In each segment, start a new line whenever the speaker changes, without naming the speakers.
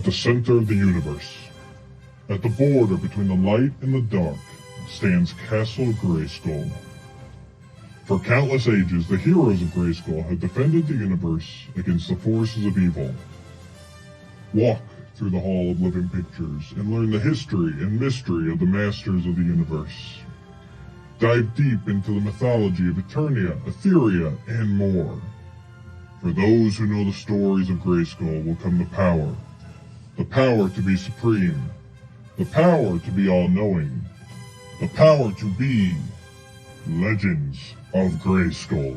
at the center of the universe. At the border between the light and the dark stands Castle Grayskull. For countless ages, the heroes of Grayskull have defended the universe against the forces of evil. Walk through the Hall of Living Pictures and learn the history and mystery of the Masters of the Universe. Dive deep into the mythology of Eternia, Etheria, and more. For those who know the stories of Grayskull will come the power. The power to be supreme. The power to be all-knowing. The power to be Legends of Grayskull.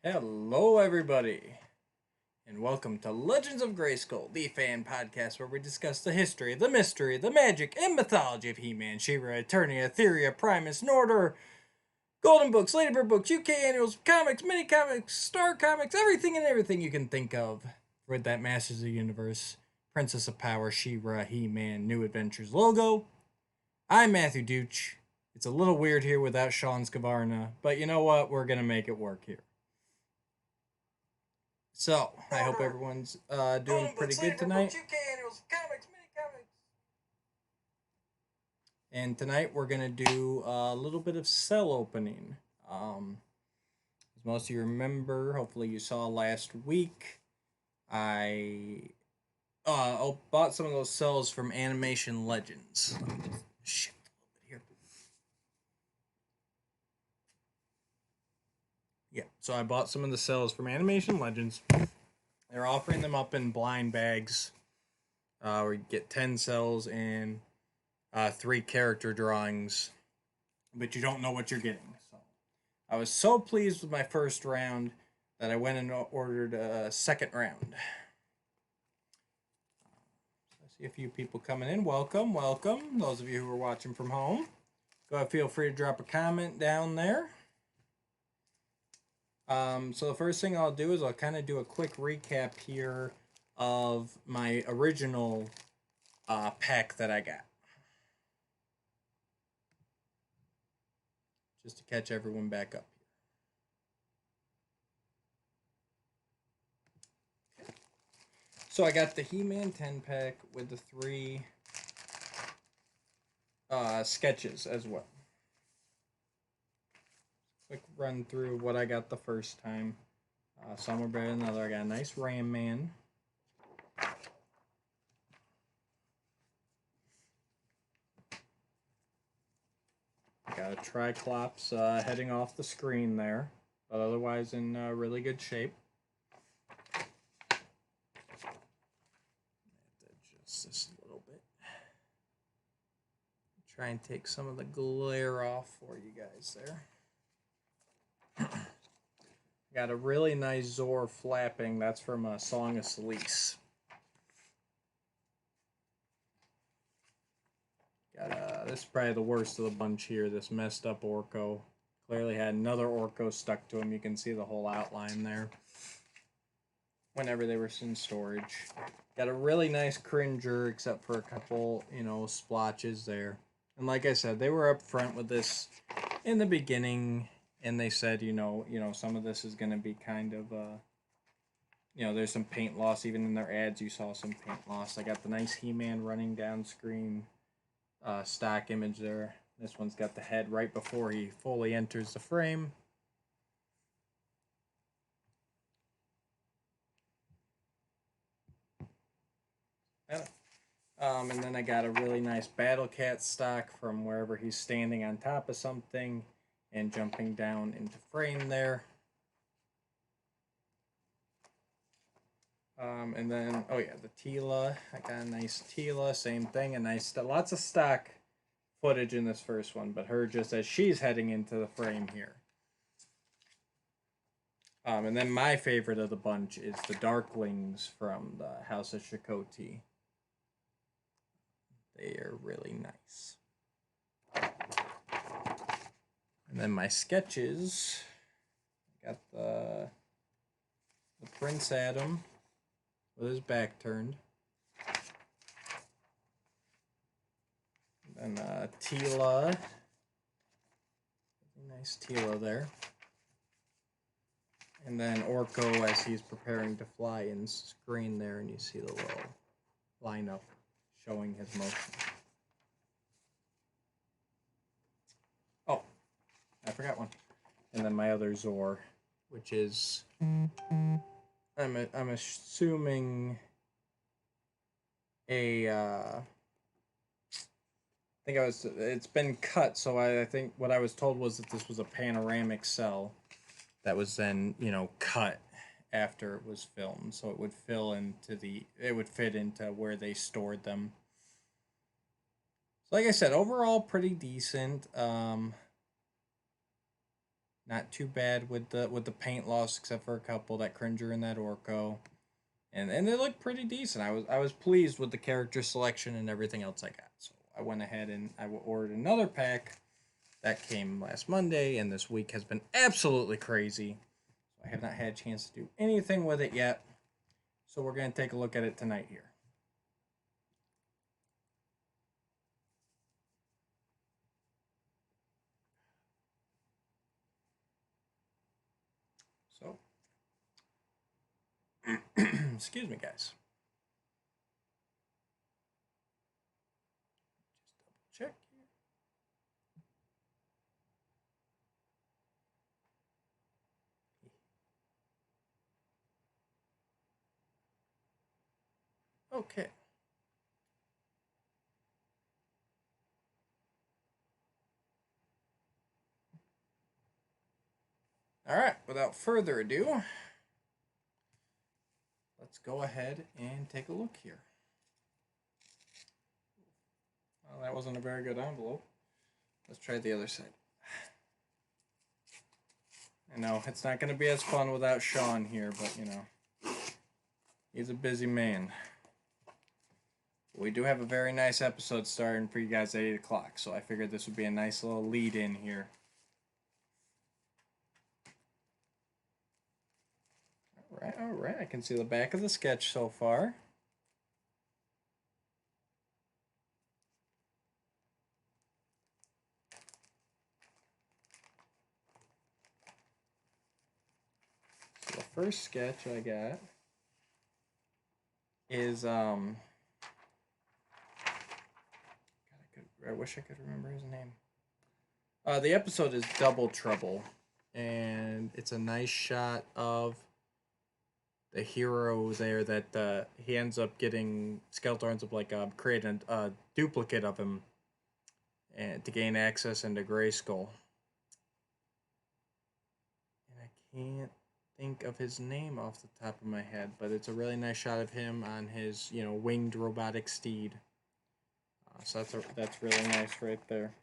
Hello, everybody, and welcome to Legends of Grayskull, the fan podcast where we discuss the history, the mystery, the magic, and mythology of He-Man, She-Ra, Eternia, Etheria, Primus, Nordor, Golden Books, Ladybird Books, UK Annuals, comics, mini-comics, Star Comics, everything and everything you can think of with that Masters of the Universe, Princess of Power, She-Ra, He-Man, New Adventures logo. I'm Matthew Duch. It's a little weird here without Sean Scavarna, but you know what? We're going to make it work here. So, I hope everyone's doing pretty good tonight. And tonight we're going to do a little bit of cell opening. As most of you remember, hopefully you saw last week, I bought some of those cells from Animation Legends. Let me just shift a little bit here. Yeah, so I bought some of the cells from Animation Legends. They're offering them up in blind bags, where you get 10 cells and 3 character drawings, but you don't know what you're getting. So I was so pleased with my first round that I went and ordered a second round. I see a few people coming in. Welcome, welcome. Those of you who are watching from home, go ahead, feel free to drop a comment down there. So the first thing I'll do is I'll kind of do a quick recap here of my original pack that I got. Just to catch everyone back up here. Okay. So I got the He-Man 10-pack with the 3 sketches as well. Quick run through what I got the first time. Some are better than other. I got a nice Ram Man. Got a Triclops heading off the screen there, but otherwise in really good shape. Adjust this a little bit. Try and take some of the glare off for you guys there. Got a really nice Zor flapping. That's from Song of Selice. Got this is probably the worst of the bunch here. This messed up Orko. Clearly had another Orko stuck to him. You can see the whole outline there. Whenever they were in storage. Got a really nice Cringer, except for a couple, splotches there. And like I said, they were up front with this in the beginning. And they said, some of this is going to be kind of, there's some paint loss. Even in their ads, you saw some paint loss. I got the nice He-Man running down screen stock image there. This one's got the head right before he fully enters the frame. And then I got a really nice Battle Cat stock from wherever he's standing on top of something and jumping down into frame there. And then, the Teela. I got a nice Teela, same thing. Lots of stock footage in this first one, but her just as she's heading into the frame here. And then my favorite of the bunch is the Darklings from the House of Chakotay. They are really nice. And then my sketches, got the Prince Adam, with his back turned. And Tila. Nice Tila there. And then Orko as he's preparing to fly in screen there, and you see the little lineup showing his motion. Oh, I forgot one. And then my other Zor, which is I'm assuming a I think it's been cut, so I think what I was told was that this was a panoramic cell that was then, cut after it was filmed, so it would fit into where they stored them. So like I said, overall pretty decent. Not too bad with the paint loss, except for a couple, that Cringer and that Orko. And they look pretty decent. I was pleased with the character selection and everything else I got. So I went ahead and I ordered another pack. That came last Monday, and this week has been absolutely crazy. So I have not had a chance to do anything with it yet. So we're going to take a look at it tonight here. So, excuse me, guys. Just double check here. Okay. All right, without further ado, let's go ahead and take a look here. Well, that wasn't a very good envelope. Let's try the other side. I know it's not going to be as fun without Sean here, but he's a busy man. We do have a very nice episode starting for you guys at 8 o'clock, so I figured this would be a nice little lead in here. All right, I can see the back of the sketch so far. So the first sketch I got is I wish I could remember his name. The episode is Double Trouble, and it's a nice shot of the hero there that he ends up getting. Skeletor ends up creating a duplicate of him, and to gain access into Grayskull. And I can't think of his name off the top of my head, but it's a really nice shot of him on his winged robotic steed. So that's really nice right there.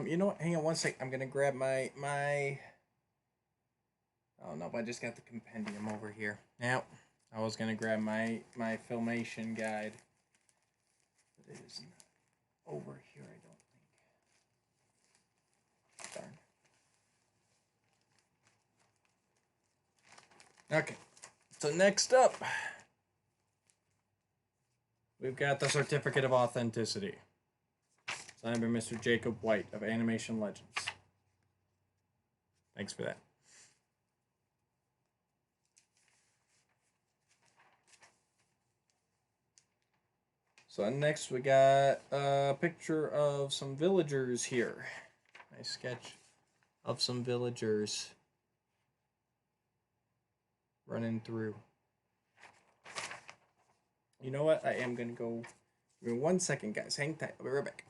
You know what? Hang on one sec. I'm gonna grab my. Oh no! I just got the compendium over here. Now, I was gonna grab my Filmation guide, but it is not over here. I don't think. Darn. Okay. So next up, we've got the Certificate of Authenticity, signed by Mr. Jacob White of Animation Legends. Thanks for that. So next we got a picture of some villagers here. Nice sketch of some villagers running through. You know what? I am going to go... Give me 1 second, guys. Hang tight. I'll be right back.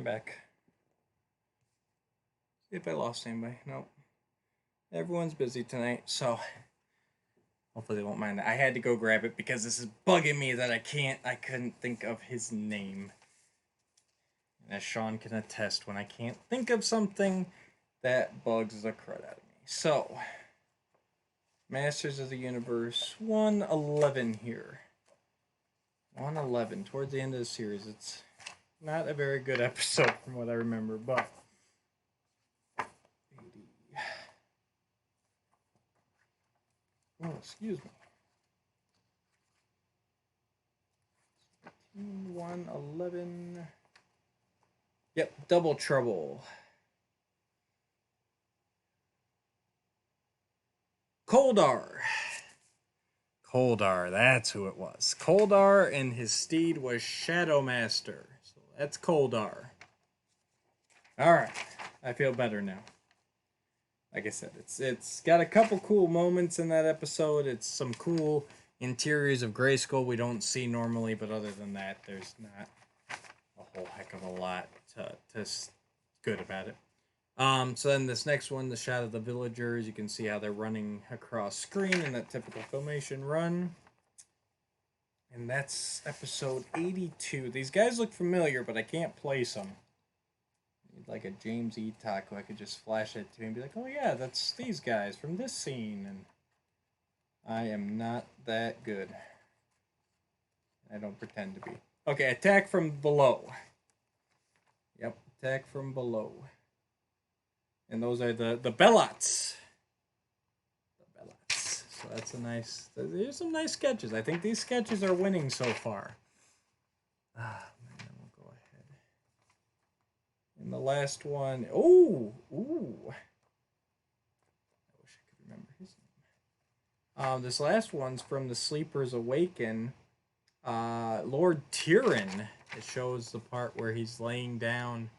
back. See if I lost anybody. Nope. Everyone's busy tonight, so hopefully they won't mind that. I had to go grab it because this is bugging me that I couldn't think of his name. And as Sean can attest, when I can't think of something, that bugs the crud out of me. So, Masters of the Universe 111 here. 111, towards the end of the series. It's not a very good episode from what I remember, but 80. Oh, excuse me. 111. Yep, Double Trouble. Koldar. Koldar, that's who it was. Koldar, and his steed was Shadowmaster. So that's Koldar. Alright, I feel better now. Like I said, it's got a couple cool moments in that episode. It's some cool interiors of Grayskull we don't see normally, but other than that, there's not a whole heck of a lot to good about it. So then this next one, the shot of the villagers, you can see how they're running across screen in that typical Filmation run. And that's episode 82. These guys look familiar, but I can't place them. I need like a James E. Taco. I could just flash it to him and be like, oh yeah, that's these guys from this scene. And I am not that good. I don't pretend to be. Okay, attack from below. Yep, attack from below. And those are the Bellots. The Bellots. So that's a nice... There's some nice sketches. I think these sketches are winning so far. And then we'll go ahead. And the last one... Ooh! I wish I could remember his name. This last one's from The Sleepers Awaken. Lord Tyrion. It shows the part where he's laying down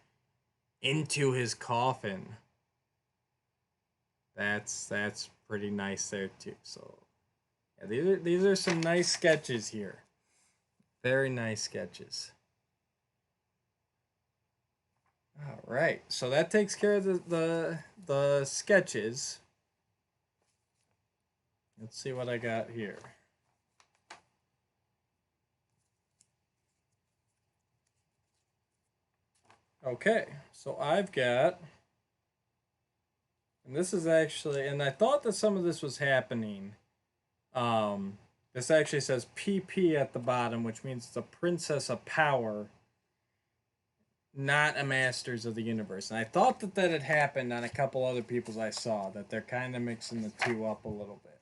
into his coffin. That's pretty nice there too. So yeah, these are some nice sketches here. Very nice sketches. All right, so that takes care of the sketches. Let's see what I got here. Okay, so I've got, and this is actually, and I thought that some of this was happening. This actually says PP at the bottom, which means it's a Princess of Power, not a Masters of the Universe. And I thought that had happened on a couple other people's I saw, that they're kind of mixing the two up a little bit.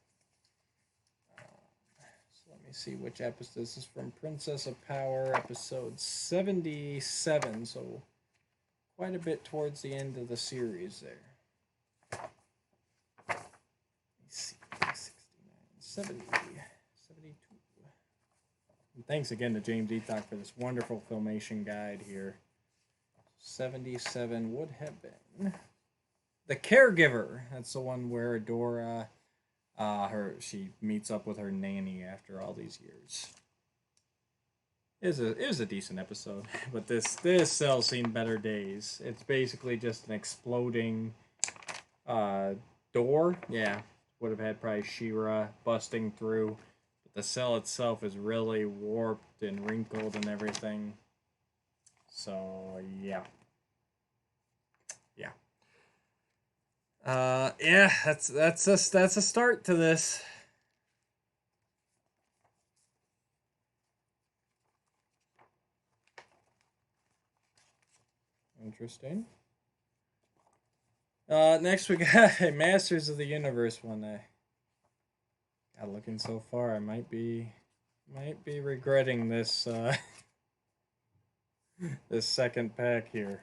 So let me see which episode. This is from Princess of Power, episode 77, so quite a bit towards the end of the series there. Let me see, 69, 70, 72. And thanks again to James Eatock for this wonderful Filmation guide here. 77 would have been The Caregiver. That's the one where Adora, she meets up with her nanny after all these years. It was a decent episode, but this cell's seen better days. It's basically just an exploding door. Yeah, would have had probably She-Ra busting through. But the cell itself is really warped and wrinkled and everything. So yeah. Yeah, that's a start to this. Interesting. Next we got a Masters of the Universe one. God, looking so far, I might be regretting this this second pack here.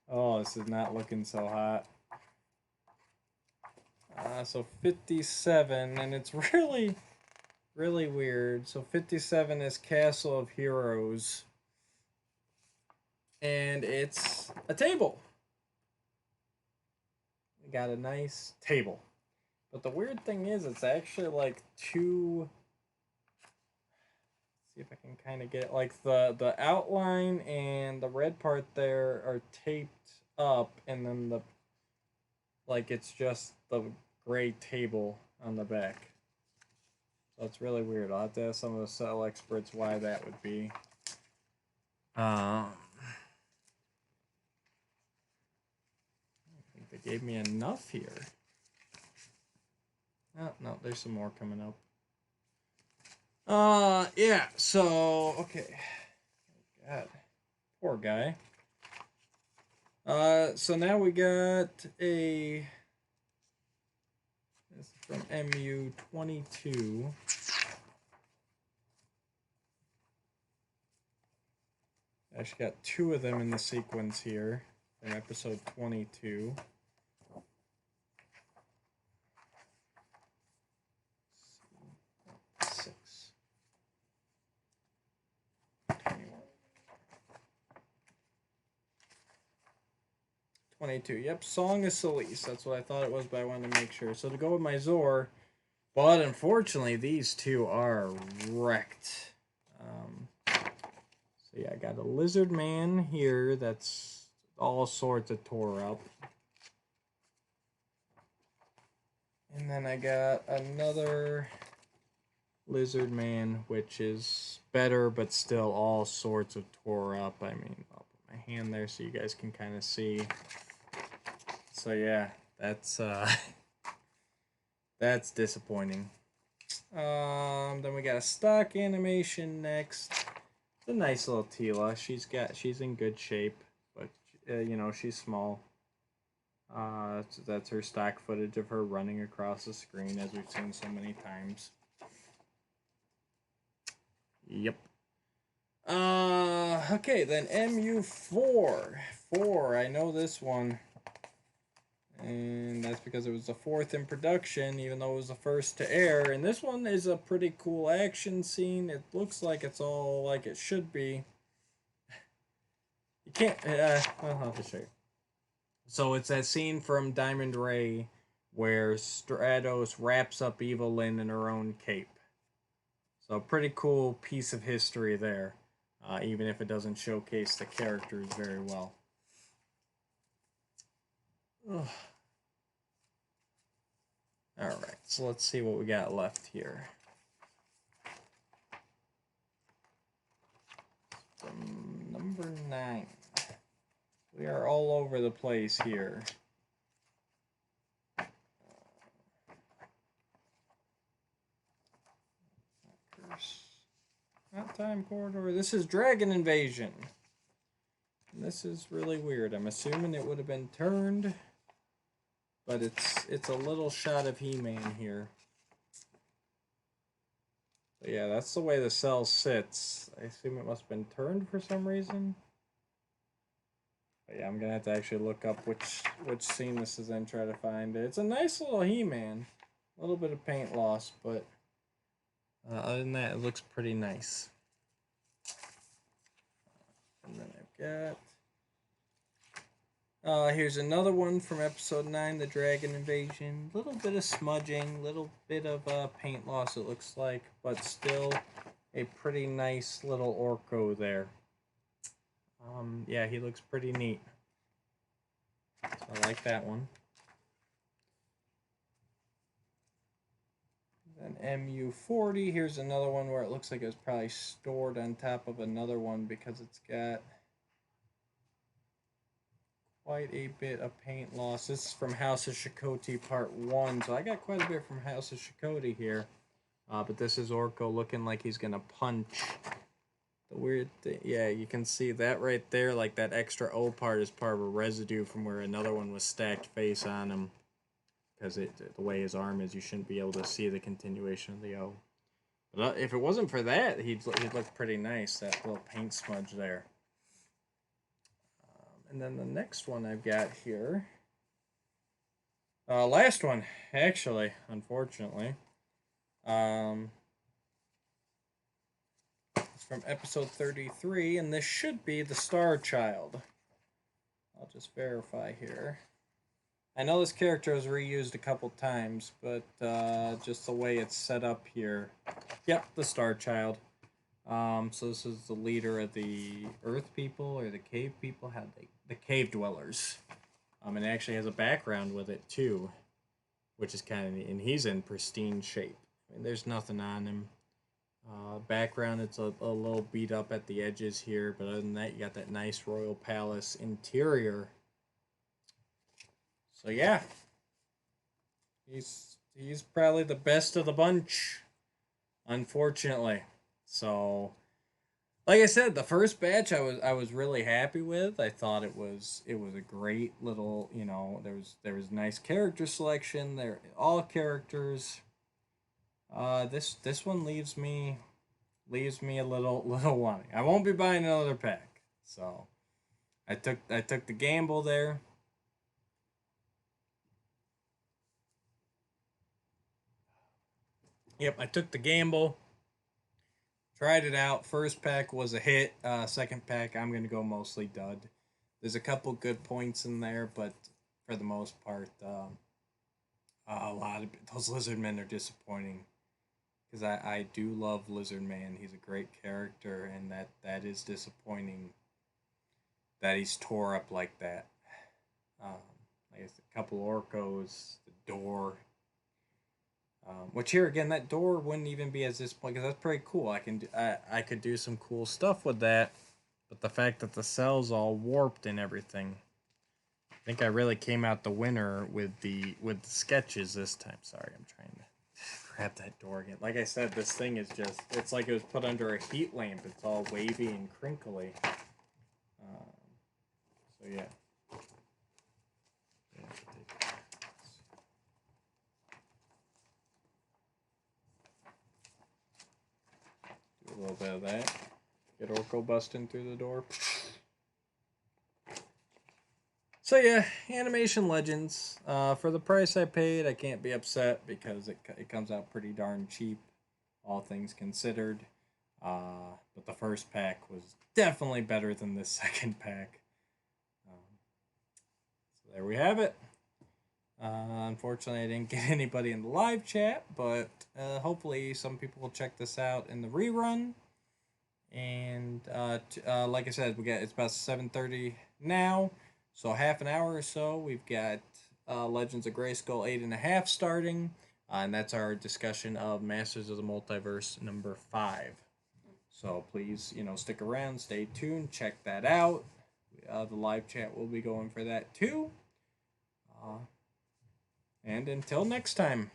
Oh, this is not looking so hot. So 57, and it's really weird. So 57 is Castle of Heroes. And it's a table. We got a nice table. But the weird thing is, it's actually like two... see if I can kind of get it. Like the outline and the red part there are taped up, and then the like it's just the gray table on the back. So it's really weird. I'll have to ask some of the cell experts why that would be. I think they gave me enough here. Oh, no, there's some more coming up. Yeah, so, okay. God, poor guy. So now we got a, this is from MU22. I actually got two of them in the sequence here from episode 22. Six. 22. Yep, Song of Solace. That's what I thought it was, but I wanted to make sure. So to go with my Zor, but unfortunately, these two are wrecked. So yeah, I got a Lizard Man here that's all sorts of tore up. And then I got another Lizard Man, which is better, but still all sorts of tore up. I mean, I'll put my hand there so you guys can kind of see. So yeah, that's that's disappointing. Then we got a stock animation next. It's a nice little Tila. She's in good shape, but you know, she's small. So that's her stock footage of her running across the screen, as we've seen so many times. Yep. Okay, then MU4. I know this one. And that's because it was the fourth in production, even though it was the first to air. And this one is a pretty cool action scene. It looks like it's all like it should be. You can't, I'll have to show you. So it's that scene from Diamond Ray where Stratos wraps up Evelyn in her own cape. So a pretty cool piece of history there, even if it doesn't showcase the characters very well. Ugh. Alright, so let's see what we got left here. From number 9. We are all over the place here. Not Time Corridor. This is Dragon Invasion. And this is really weird. I'm assuming it would have been turned, but it's a little shot of He-Man here. So yeah, that's the way the cell sits. I assume it must have been turned for some reason. But yeah, I'm gonna have to actually look up which scene this is in, try to find it. It's a nice little He-Man. A little bit of paint loss, but other than that, it looks pretty nice. And then I've got here's another one from episode 9, the Dragon Invasion. Little bit of smudging, little bit of paint loss, it looks like, but still a pretty nice little Orko there. Yeah, he looks pretty neat. So I like that one. Then MU40, here's another one where it looks like it was probably stored on top of another one because it's got quite a bit of paint loss. This is from House of Shakoti Part 1, so I got quite a bit from House of Shakoti here. But this is Orko looking like he's gonna punch. The weird thing, yeah, you can see that right there, like that extra O part is part of a residue from where another one was stacked face on him. Because the way his arm is, you shouldn't be able to see the continuation of the O. But if it wasn't for that, he'd look pretty nice, that little paint smudge there. And then the next one I've got here, last one, actually, unfortunately. It's from episode 33, and this should be the Star Child. I'll just verify here. I know this character was reused a couple times, but just the way it's set up here. Yep, the Star Child. So this is the leader of the Earth people or the Cave people. How they the Cave Dwellers. And it actually has a background with it too, which is kind of neat. And he's in pristine shape. I mean, there's nothing on him. Background, it's a little beat up at the edges here, but other than that, you got that nice royal palace interior. So yeah, he's probably the best of the bunch, unfortunately. So, like I said, the first batch I was really happy with. I thought it was a great little, there was nice character selection. There all characters. This one leaves me a little wanting. I won't be buying another pack. So I took the gamble there. Yep, I took the gamble. Tried it out. First pack was a hit. Second pack, I'm gonna go mostly dud. There's a couple good points in there, but for the most part, a lot of those lizard men are disappointing. Because I do love Lizard Man. He's a great character, and that is disappointing that he's tore up like that. Um, I guess a couple Orcos, the door. Which here again, that door wouldn't even be as this point because that's pretty cool. I could do some cool stuff with that, but the fact that the cell's all warped and everything, I think I really came out the winner with the sketches this time. Sorry, I'm trying to grab that door again. Like I said, this thing is it's like it was put under a heat lamp. It's all wavy and crinkly. So yeah. Do a little bit of that. Get Orko busting through the door. So yeah, Animation Legends. For the price I paid, I can't be upset because it comes out pretty darn cheap, all things considered. But the first pack was definitely better than this second pack. So there we have it. Unfortunately, I didn't get anybody in the live chat, but hopefully some people will check this out in the rerun. And like I said, it's about 7:30 now, so half an hour or so. We've got Legends of Grayskull 8.5 starting, and that's our discussion of Masters of the Multiverse number 5. So please, stick around, stay tuned, check that out. The live chat will be going for that too. And until next time.